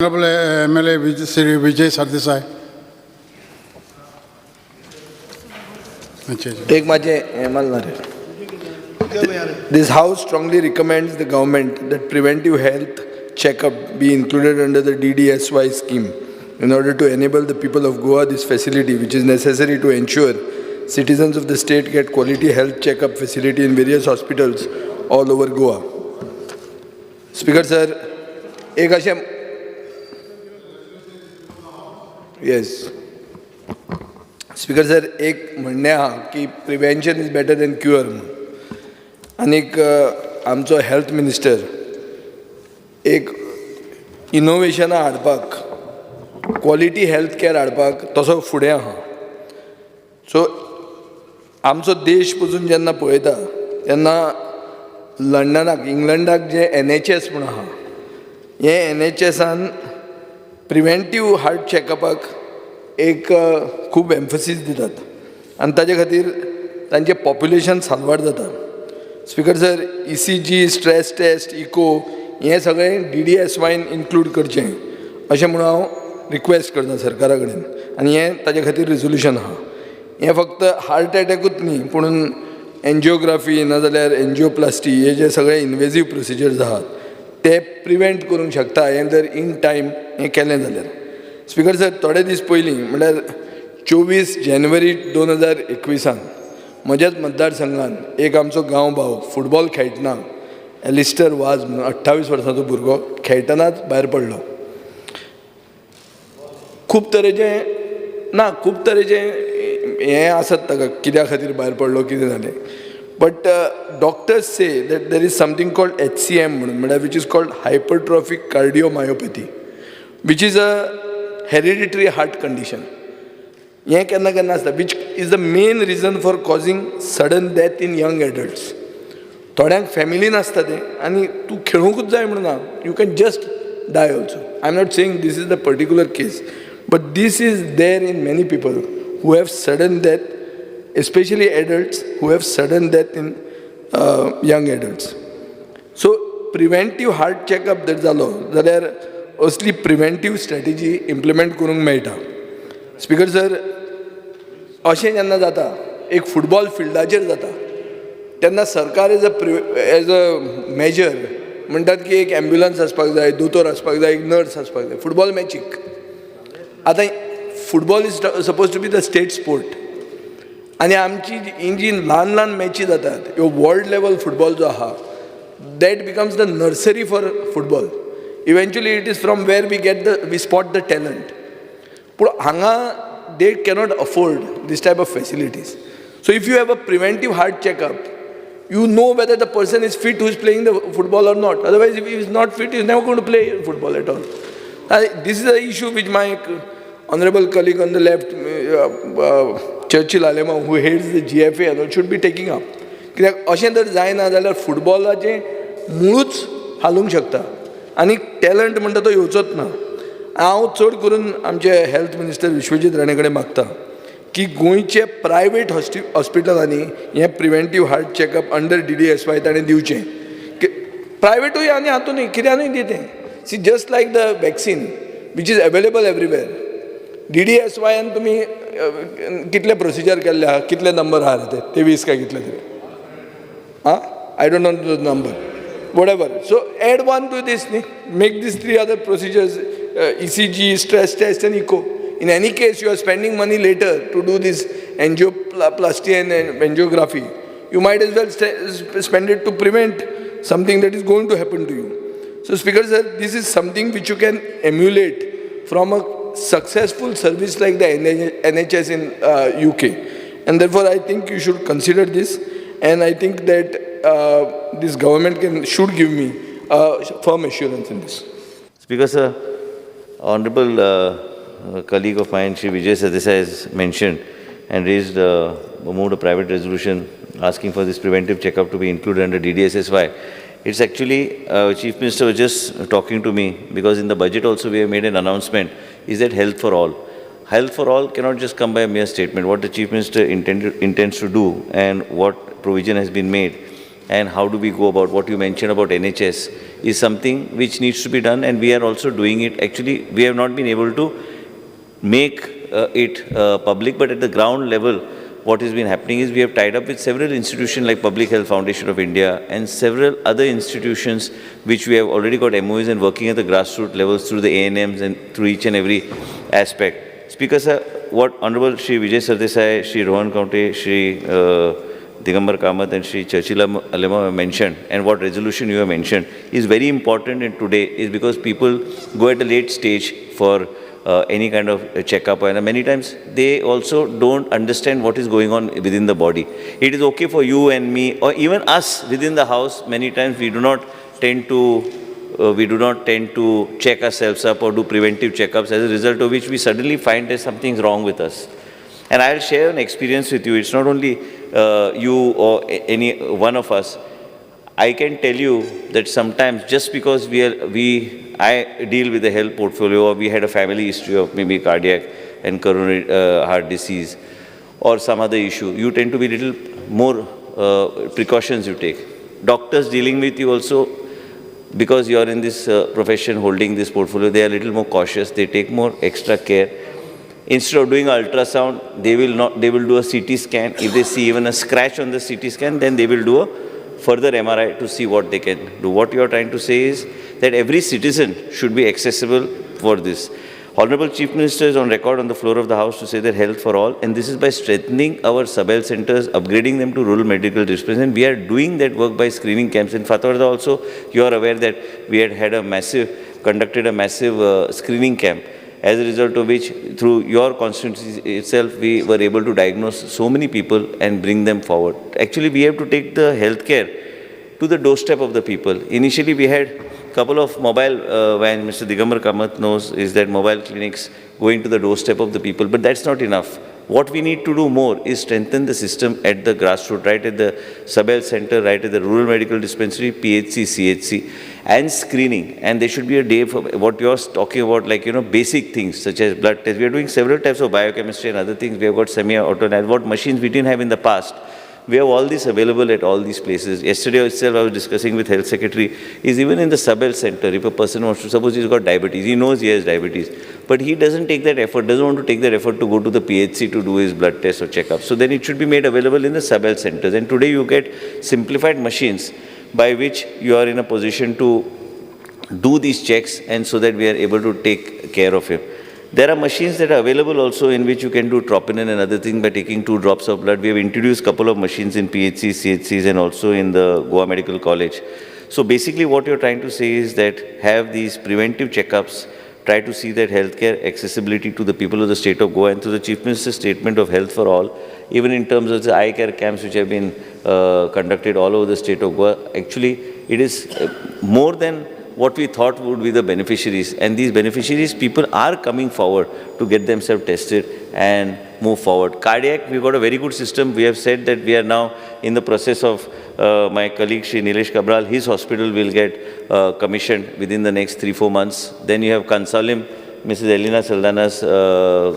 Honorable MLA Sri Vijai Sardesai. एक माझे This House strongly recommends the government that preventive health checkup be included under the DDSSY scheme in order to enable the people of Goa this facility, which is necessary to ensure citizens of the state get quality health checkup facility in various hospitals all over Goa. Speaker sir, एक अशें Yes. Speaker sir, एक म्हणणें आहा की prevention is better than cure म्हणून आनीक आमचो health minister एक इनोवेशनां हाडपाक क्वॉलिटी हेल्थ कॅर हाडपाक तसो फुडें आहा. सो आमचो देश पसून जेन्ना पळयता तेन्ना लंडनाक इंग्लंडाक जे NHS म्हूण आहा हे NHSान प्रिवेंटीव हार्ट चॅकअपाक एक खूब एम्फसीस दितात आनी ताजे खातीर तांचें पॉप्युलेशन सांदवाड जाता. Speaker sir, ECG, stress test, echo हें सगळें DDSSYन इन्क्लूड करचें अशें म्हणून हांव रिक्वेस्ट करता सरकारा कडेन आनी हें ताजे खातीर रेजोल्युशन आहा. हें फक्त हार्ट एटॅकूच न्ही पूण एन्जिओग्राफी नाजाल्यार एन्जिओप्लास्टी हे जे सगळे इन्वेजीव प्रोसिजर्स आहात ते प्रिवेंट करूंक शकता हें जर इन टायम हें केलें जाल्यार. स्पीकर सर, थोडे दीस पयलीं म्हणल्यार 24 जानेवारी 2021 म्हज्याच मतदारसंघात एक आमचो गांव भाव फुटबॉल खेळटना एलिस्टर वाज म्हणून 28 वर्सांचो भुरगो खेळटनाच भायर पडलो. खूब तरेचे हें आसत ताका कित्या खातीर भायर पडलो कितें जालें. But doctors say that there is something called HCM, which is called hypertrophic cardiomyopathy, which is a hereditary heart condition. Which is the main reason for causing sudden death in young adults. थोड्यांक family नासता तें आनी तूं खेळूंकूच जाय म्हणून ना, you can just die also. I'm not saying this is the particular case, but this is there in many people who have sudden death, especially adults who have sudden death in young adults. So preventive heart checkup जर जालो जाल्यार असली preventive strategy implement करूंक मेळटा. Speaker sir, अशें जेन्ना जाता एक फुटबॉल फिल्डाचेर जाता तेन्ना सरकार एज अ मेजर म्हणटात की एक एम्ब्युलन्स आसपाक जाय, दोतोर आसपाक जाय, एक नर्स आसपाक जाय फुटबॉल मॅचीक. आतां football is suppose to be the state sport आनी आमची ही जी ल्हान ल्हान मॅची जातात ह्यो वर्ल्ड लेवल फुटबॉल जो आहा that becomes the nursery for football. Eventually it is from where we spot the talent. पूण हांगा they cannot afford these type of facilities. So if you have a preventive heart checkup you know whether the person is fit who is playing the football or not. Otherwise, if he is not fit, he is never going to play football at all. This is the issue which my honorable colleague on the left, Churchill Alema, who heads the GFA, should be taking up. कित्याक अशें जर जायना जाल्यार फुटबॉलाचें मुळूच हालूंक शकता आनी talent म्हणटा तो येवचोच ना. हांव चड करून आमचे हेल्थ मिनिस्टर विश्वजीत राणे कडेन मागता की गोंयचे प्रायवेट हॉस्पिटलांनी हें preventive heart checkup under DDSSY ताणें दिवचें. प्रायवेटूय आनी हातूंय कित्यानूय दितें. See just like the vaccine which is available everywhere. DDSSYन तुमी कितले प्रोसिजर केल्ले आहा, कितले नंबर आहा ते 23 काय कितले तरी I don't know the number, whatever. So add one to this, make these 3 other procedures, ECG, stress test and echo. In any case, you are spending money later to do this angioplasty and angiography. You might as well spend it to prevent something that is going to happen to you. So Speaker sir, this is something which you can emulate from a successful service like the NHS in UK. And therefore, I think you should consider this. And I think that this government should give me firm assurance in this. Speaker sir, honorable colleague of mine, Shri Vijai Sardesai, has mentioned and moved a private resolution asking for this preventive checkup to be included under DDSSY. It's actually, Chief Minister was just talking to me because in the budget also we have made an announcement, is that health for all. Health for all cannot just come by a mere statement. What the Chief Minister intends to do and what provision has been made and how do we go about what you mentioned about NHS is something which needs to be done, and we are also doing it. Actually, we have not been able to make it public, but at the ground level, what has been happening is we have tied up with several institutions like Public Health Foundation of India and several other institutions which we have already got MOUs and working at the grassroots levels through the ANMs and through each and every aspect. Speaker sir, what Honorable Shri Vijay Sardesai, Shri Rohan Kaunte, Shri Digambar Kamath and Shri Churchilla Alema have mentioned, and what resolution you have mentioned is very important in today, is because people go at a late stage for any kind of a checkup, and many times they also don't understand what is going on within the body. It is okay for you and me, or even us within the house. Many times we do not tend to check ourselves up or do preventive checkups, as a result of which we suddenly find that something's wrong with us. And I'll share an experience with you. It's not only you or any one of us. I can tell you that sometimes just because I deal with the health portfolio, or we had a family history of maybe cardiac and coronary heart disease or some other issue, you tend to be little more precautions you take. Doctors dealing with you also, because you are in this profession holding this portfolio, they are a little more cautious, they take more extra care. Instead of doing ultrasound, they will do a CT scan. If they see even a scratch on the CT scan, then they will do a further MRI to see what they can do. What you are trying to say is that every citizen should be accessible for this. Honorable Chief Minister is on record on the floor of the House to say that health for all, and this is by strengthening our sub-health centers, upgrading them to rural medical dispensary, and we are doing that work by screening camps. In Fatehgarh also, you are aware that we had conducted a massive screening camp, as a result of which, through your constituency itself, we were able to diagnose so many people and bring them forward. Actually, we have to take the healthcare to the doorstep of the people. Initially, we had a couple of mobile vans. Mr. Digambar Kamath knows is that mobile clinics going to the doorstep of the people, but that's not enough. What we need to do more is strengthen the system at the grassroots, right at the sub-health center, right at the rural medical dispensary, PHC, CHC, and screening. And there should be a day for what you're talking about, like, basic things such as blood tests. We are doing several types of biochemistry and other things. We have got semi-auto, what machines we didn't have in the past. We have all this available at all these places. Yesterday itself, I was discussing with Health Secretary, is even in the sub-health center, if a person wants to, suppose he's got diabetes, he knows he has diabetes, but he doesn't take that effort, doesn't want to take that effort to go to the PHC to do his blood test or checkup. So then it should be made available in the sub-health centers. And today you get simplified machines by which you are in a position to do these checks, and so that we are able to take care of him. There are machines that are available also in which you can do troponin and other things by taking 2 drops of blood. We have introduced a couple of machines in PHCs, CHCs, and also in the Goa Medical College. So basically what you're trying to say is that have these preventive checkups, try to see that healthcare accessibility to the people of the state of Goa, and to the Chief Minister's statement of health for all, even in terms of the eye care camps which have been conducted all over the state of Goa. Actually, it is more than what we thought would be the beneficiaries. And these beneficiaries, people are coming forward to get themselves tested and move forward. Cardiac, we've got a very good system. We have said that we are now in the process of my colleague Shri Nilesh Cabral, his hospital will get commissioned within the next 3-4 months. Then you have Kansalim, Mrs. Elena Saldana's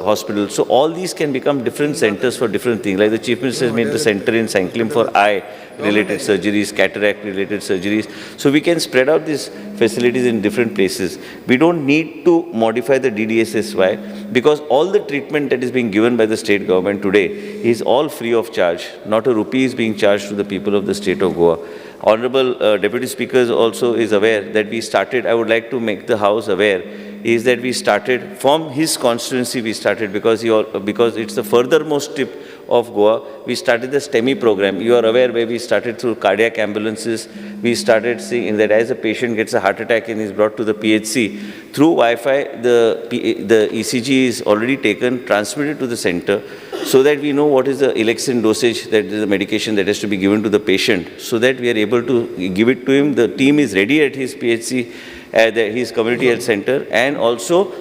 hospital. So all these can become different centers for different things. Like the Chief Minister has made the center in Sanklim for eye-related surgeries, cataract-related surgeries. So we can spread out these facilities in different places. We don't need to modify the DDSSY, because all the treatment that is being given by the state government today is all free of charge. Not a rupee is being charged to the people of the state of Goa. Honorable Deputy Speaker also is aware that we started, I would like to make the House aware, is that we started from his constituency, because it's the furthermost tip of Goa. We started the STEMI program. You are aware where we started through cardiac ambulances. We started seeing that as a patient gets a heart attack and is brought to the PHC, through Wi-Fi, the ECG is already taken, transmitted to the center, so that we know what is the elixir dosage, that is the medication that has to be given to the patient, so that we are able to give it to him. The team is ready at his PHC, at his community health center, and also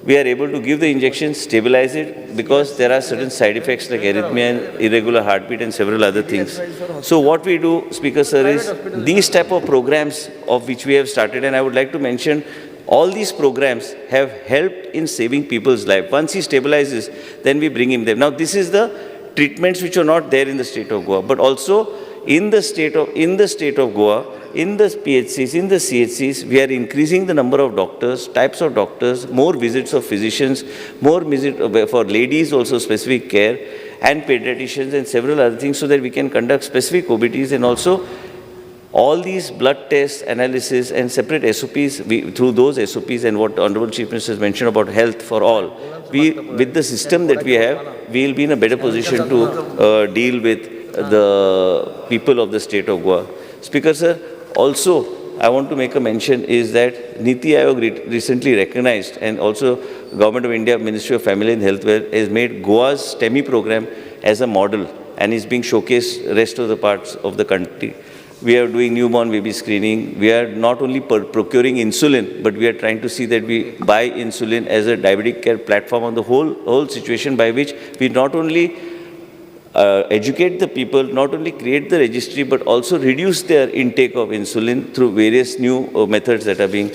we are able to give the injection, stabilize it, because there are certain side effects like arrhythmia and irregular heartbeat and several other things. So what we do, Speaker Sir, is these type of programs of which we have started, and I would like to mention all these programs have helped in saving people's life. Once he stabilizes, then we bring him there. Now this is the treatments which are not there in the state of Goa, but also in the state of Goa, in the PHCs, in the CHCs, we are increasing the number of doctors, types of doctors, more visits of physicians, more visit for ladies also specific care, and pediatricians and several other things, so that we can conduct specific OBTs, and also all these blood tests, analysis and separate SOPs, through those SOPs and what Honorable Chief Minister has mentioned about health for all, with the system that we have, we will be in a better position to deal with the people of the state of Goa. Speaker sir, also I want to make a mention is that Niti Aayog recently recognized, and also Government of India, Ministry of Family and Health has made Goa's STEMI program as a model and is being showcased rest of the parts of the country. We are doing newborn baby screening. We are not only procuring insulin, but we are trying to see that we buy insulin as a diabetic care platform on the whole situation, by which we not only educate the people, not only create the registry, but also reduce their intake of insulin through various new methods that are being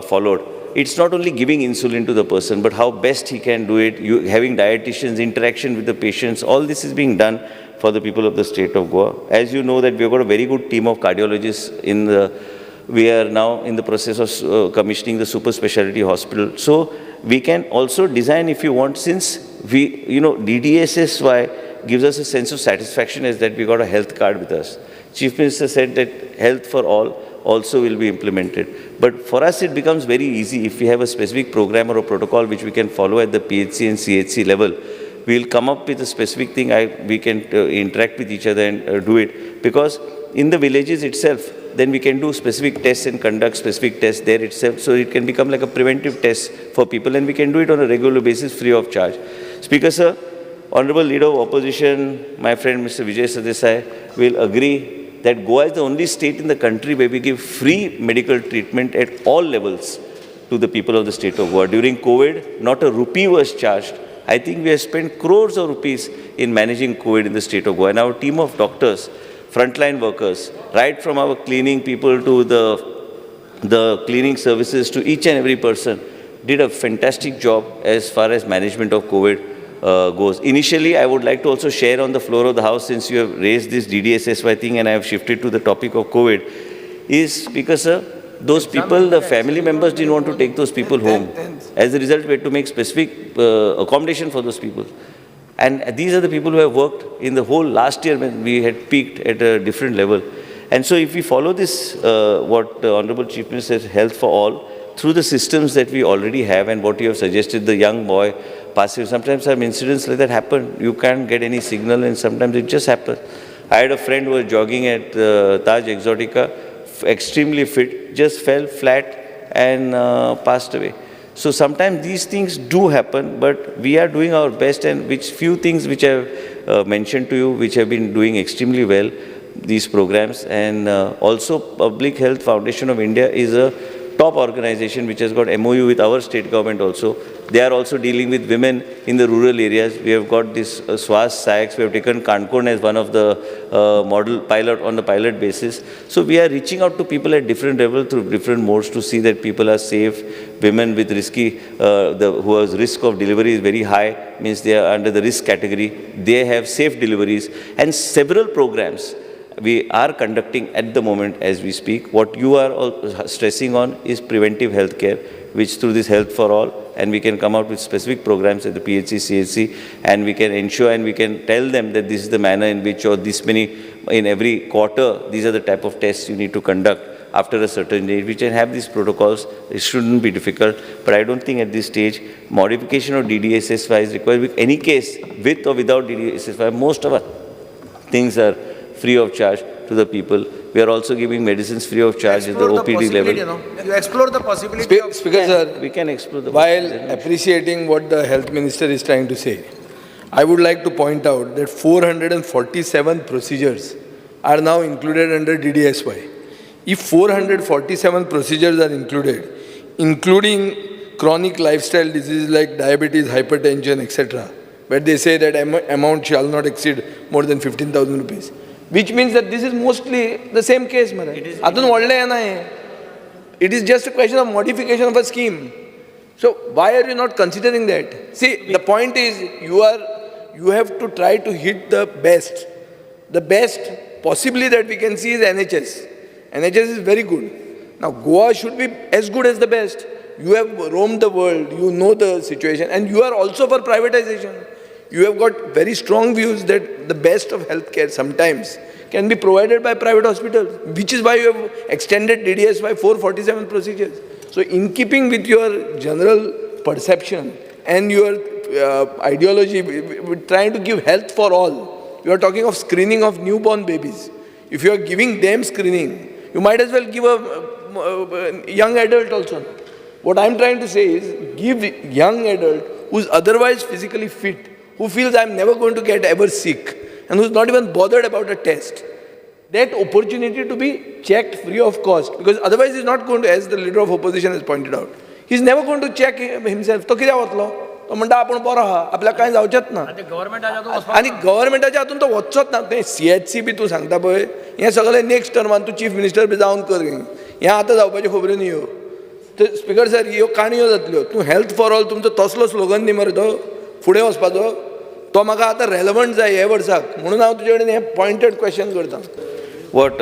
followed. It's not only giving insulin to the person, but how best he can do it, having dietitians, interaction with the patients, all this is being done for the people of the state of Goa. As you know that we have got a very good team of cardiologists we are now in the process of commissioning the super specialty hospital. So we can also design, if you want, since DDSSY gives us a sense of satisfaction as that we got a health card with us. Chief Minister said that health for all also will be implemented. But for us, it becomes very easy if we have a specific program or a protocol which we can follow at the PHC and CHC level. We will come up with a specific thing, we can interact with each other and do it. Because in the villages itself, then we can do specific tests and conduct specific tests there itself. So it can become like a preventive test for people, and we can do it on a regular basis free of charge. Speaker sir, Honorable Leader of Opposition, my friend Mr. Vijai Sardesai will agree that Goa is the only state in the country where we give free medical treatment at all levels to the people of the state of Goa. During COVID, not a rupee was charged. I think we have spent crores of rupees in managing COVID in the state of Goa. And our team of doctors, frontline workers, right from our cleaning people to the cleaning services to each and every person, did a fantastic job as far as management of COVID goes. Initially, I would like to also share on the floor of the House, since you have raised this DDSSY thing and I have shifted to the topic of COVID, is, Speaker sir, those people, the family members didn't want to take those people home. As a result, we had to make specific accommodation for those people. And these are the people who have worked in the whole last year when we had peaked at a different level. And so if we follow this, what the Honorable Chief Minister says, health for all, through the systems that we already have and what you have suggested, the young boy passive, sometimes some incidents like that happen. You can't get any signal and sometimes it just happens. I had a friend who was jogging at Taj Exotica, extremely fit, just fell flat and passed away. So sometimes these things do happen, but we are doing our best, and few things which I have mentioned to you, which have been doing extremely well, these programs. And also Public Health Foundation of India is a top organization which has got MOU with our state government also. They are also dealing with women in the rural areas. We have got this SWAS SACS. We have taken Kankorn as one of the model pilot on the pilot basis. So we are reaching out to people at different levels through different modes to see that people are safe. Women with risky, whose risk of delivery is very high, means they are under the risk category. They have safe deliveries, and several programs we are conducting at the moment as we speak. What you are all stressing on is preventive health care, which through this Health for All, and we can come out with specific programs at the PHC, CHC, and we can ensure and we can tell them that this is the manner in which, or this many, in every quarter, these are the type of tests you need to conduct after a certain age. We can have these protocols. It shouldn't be difficult, but I don't think at this stage, modification of DDSSY is required. In any case, with or without DDSSY, most of our things are free of charge to the people. We are also giving medicines free of charge at the OPD level. You explore the possibility of... Speaker sir, We can explore the while appreciating what the Health Minister is trying to say, I would like to point out that 447 procedures are now included under DDSY. If 447 procedures are included, including chronic lifestyle diseases like diabetes, hypertension, etc., where they say that amount shall not exceed more than 15,000 rupees. Which means that this is mostly the same case, Maharaj. It is just a question of modification of a scheme. So why are you not considering that? See, the point is you have to try to hit the best possibly that we can see is NHS. NHS is very good. Now, Goa should be as good as the best. You have roamed the world, you know the situation, and you are also for privatization. You have got very strong views that the best of healthcare sometimes can be provided by private hospitals, which is why you have extended DDSSY 447 procedures. So in keeping with your general perception and your ideology, we're trying to give health for all. You are talking of screening of newborn babies. If you are giving them screening, you might as well give a young adult also. What I'm trying to say is, give young adult who's otherwise physically fit, who feels I'm never going to get ever sick, and who's not even bothered about a test, that opportunity to be checked free of cost. Because otherwise he's not going to, as the leader of opposition has pointed out, he's never going to check himself. तो कित्याक वतलो? तो म्हणटा आपण बरो आहा, आपल्याक कांय जावचेंच ना. आनी गव्हर्मेंटाच्या हातून तो वचचोच ना. तें CHC बी तूं सांगता पळय, हें सगळें नेक्स्ट टर्मान तूं चीफ मिनिस्टर बी जावन कर. हें आतां जावपाच्यो खबरो न्ही ह्यो. तर स्पिकर सर, ह्यो काणयो जातल्यो. तूं हेल्थ फॉर ऑल तुमचो तसलो स्लोगन न्ही मरे तो फुडें वचपाचो. तो म्हाका आतां रेलेवंट जाय हे वर्साक. म्हणून हांव तुजे कडेन हें पॉयंटेड क्वेश्चन करतां. What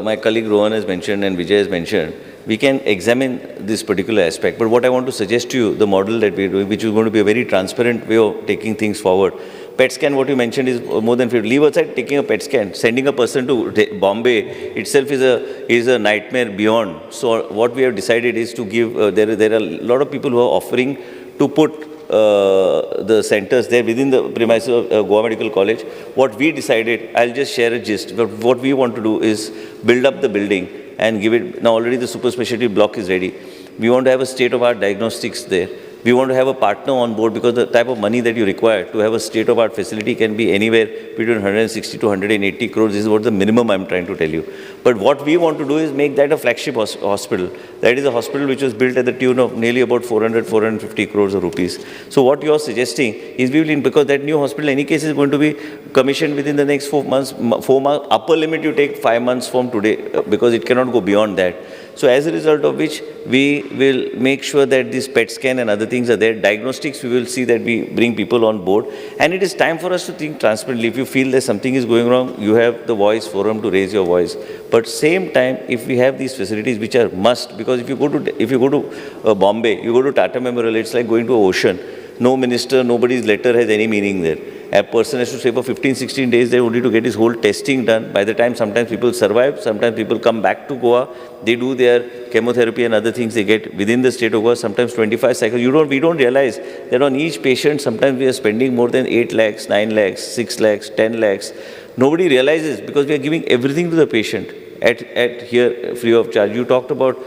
my colleague Rohan has mentioned and Vijay has mentioned, we can examine this particular aspect. But what I want to suggest to you, the model that we are doing, which is going to be a very transparent way of taking things forward. PET scan, what you mentioned, is more than 50. Leave aside taking a PET scan. Sending a person to Bombay itself is a nightmare beyond. So what we have decided is to give, there are a lot of people who are offering to put the centers there within the premises of Goa Medical College. What we decided, I'll just share a gist, but what we want to do is build up the building and give it, now already the super specialty block is ready. We want to have a state-of-art diagnostics there. We want to have a partner on board, because the type of money that you require to have a state-of-art facility can be anywhere between 160 to 180 crores. This is what the minimum I'm trying to tell you. But what we want to do is make that a flagship hospital. That is a hospital which was built at the tune of nearly about 450 crores of rupees. So what you're suggesting is, we will, because that new hospital in any case is going to be commissioned within the next 4 months. 4 months, upper limit you take 5 months from today, because it cannot go beyond that. So as a result of which, we will make sure that this PET scan and other things are there. Diagnostics, we will see that we bring people on board. And it is time for us to think transparently. If you feel that something is going wrong, you have the voice forum to raise your voice. But same time, if we have these facilities which are must, because if you go to Bombay, you go to Tata Memorial, it's like going to an ocean. No minister, nobody's letter has any meaning there. A person has to stay for 15-16 days there only to get his whole testing done. By the time sometimes people survive, sometimes people come back to Goa, they do their chemotherapy and other things they get within the state of Goa, sometimes 25 cycles. We don't realize that on each patient, sometimes we are spending more than 8 lakhs, 9 lakhs, 6 lakhs, 10 lakhs. Nobody realizes, because we are giving everything to the patient at here free of charge. You talked about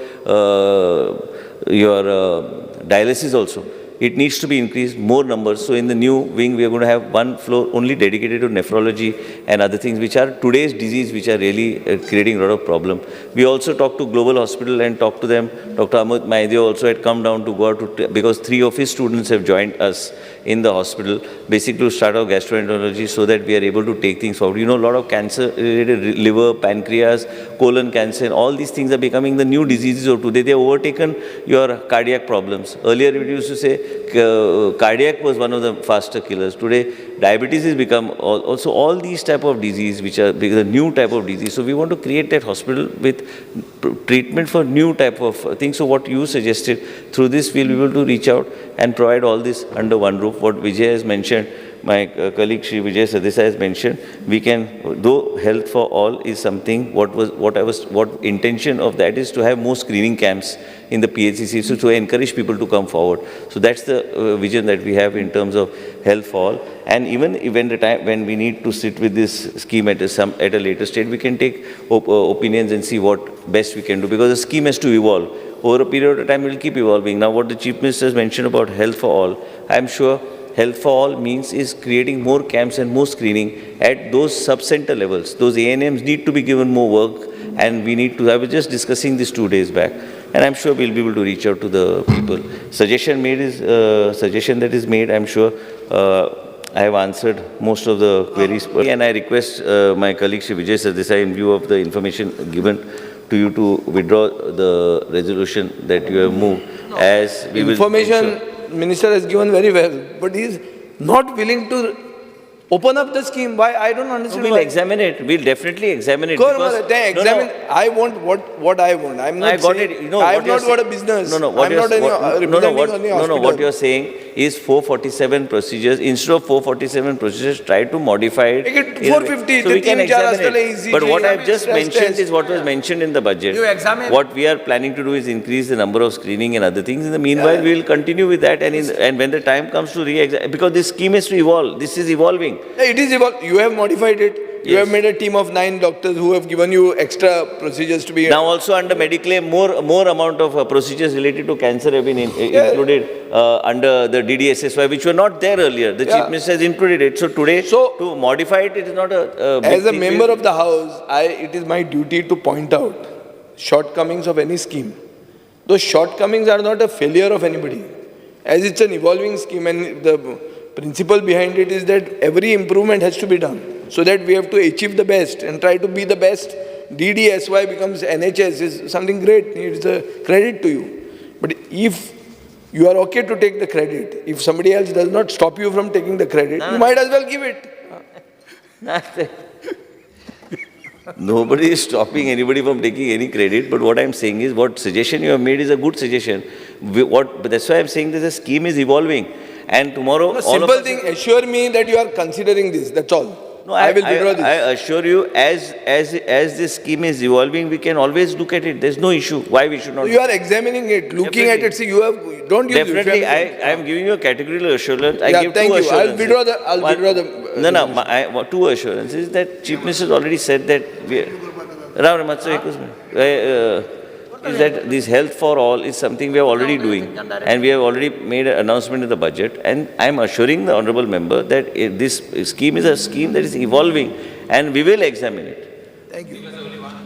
your dialysis also. It needs to be increased, more numbers. So in the new wing, we are going to have one floor only dedicated to nephrology and other things, which are today's disease, which are really creating a lot of problem. We also talked to Global Hospital and talked to them. Dr. Amit Maidya also had come down to Goa because 3 of his students have joined us in the hospital, basically to start our gastroenterology, so that we are able to take things forward. You know, a lot of cancer-related liver, pancreas, colon cancer, and all these things are becoming the new diseases of today. They have overtaken your cardiac problems. Earlier, we used to say cardiac was one of the faster killers. Today, diabetes has become also all these type of disease, which are the new type of disease. So we want to create that hospital with treatment for new type of things. So what you suggested, through this we'll be able to reach out and provide all this under one roof. What Vijay has mentioned, my colleague Shri Vijai Sardesai has mentioned, we can, though health for all is something, what intention of that is to have more screening camps in the PHCC, so to encourage people to come forward. So that's the vision that we have in terms of health for all. And even when the time when we need to sit with this scheme at a later stage, we can take opinions and see what best we can do, because the scheme has to evolve. Over a period of time, it will keep evolving. Now, what the Chief Minister has mentioned about health for all, I'm sure health for all means is creating more camps and more screening at those sub-center levels. Those ANMs need to be given more work, and we need to, I was just discussing this 2 days back, and I'm sure we'll be able to reach out to the people. Suggestion that is made, I'm sure I have answered most of the queries. And I request my colleague Shri Vijay Sardesai, in view of the information given to you, to withdraw the resolution that you have moved, as we information Minister has given very well, but he is not willing to Open up the scheme. Why? I don't So understand. we'll why. examine it. We'll definitely examine it. Go because- on, then No, examine. no. I want what I want. I'm not I got saying, it. You know, I what have you're not got a saying- business. No, no, what I'm you're, not any, what, no, no, representing what, any no, no, hospital. what you're saying is 447 procedures. Instead of 447 procedures, try to modify it. Make it in a way- 450, So the we can तीन चार examine अस्पताल it. ECG, But what I've just stress mentioned test. is what was mentioned in the budget. You examine- What we are planning to do is increase the number of screening and other things. In the meanwhile, we will continue with that. And when the time comes to re-examine, because this scheme is to evolve. This is evolving. Yeah, it is evolved. You have modified it. You Yes. have made a team of 9 doctors who have given you extra procedures to be. Now also under Mediclaim, more amount of procedures related to cancer have been included under the DDSSY, which were not there earlier. The Chief Yeah. Minister has included it. So today, So- to modify it, it is not a big As a thing. member of the House, it is my duty to point out shortcomings of any scheme. Those shortcomings are not a failure of anybody. As it's an evolving scheme, and the principle behind it is that every improvement has to be done, so that we have to achieve the best and try to be the best. DDSY becomes NHS is something great. It's a credit to you. But if you are okay to take the credit, if somebody else does not stop you from taking the credit, you might as well give it. Nobody is stopping anybody from taking any credit, but what I'm saying is, what suggestion you have made is a good suggestion. But that's why I'm saying that the scheme is evolving. And tomorrow, No, all of simple us- thing, assure me that you are considering this, that's all. No, I will withdraw this. I assure you, as this scheme is evolving, we can always look at it. There's no issue. Why we should not? You are examining it, looking at it, see, you have, don't use Definitely, it. I am giving you a categorical assurance. I Yeah, give thank two you. I'll assurances. withdraw the- I'll One- withdraw the, No, no, two assurances that Chief Minister has already said that Ram Matsu, is that this health for all is something we are already doing, and we have already made an announcement in the budget, and I am assuring the honourable member that this scheme is a scheme that is evolving, and we will examine it. Thank you.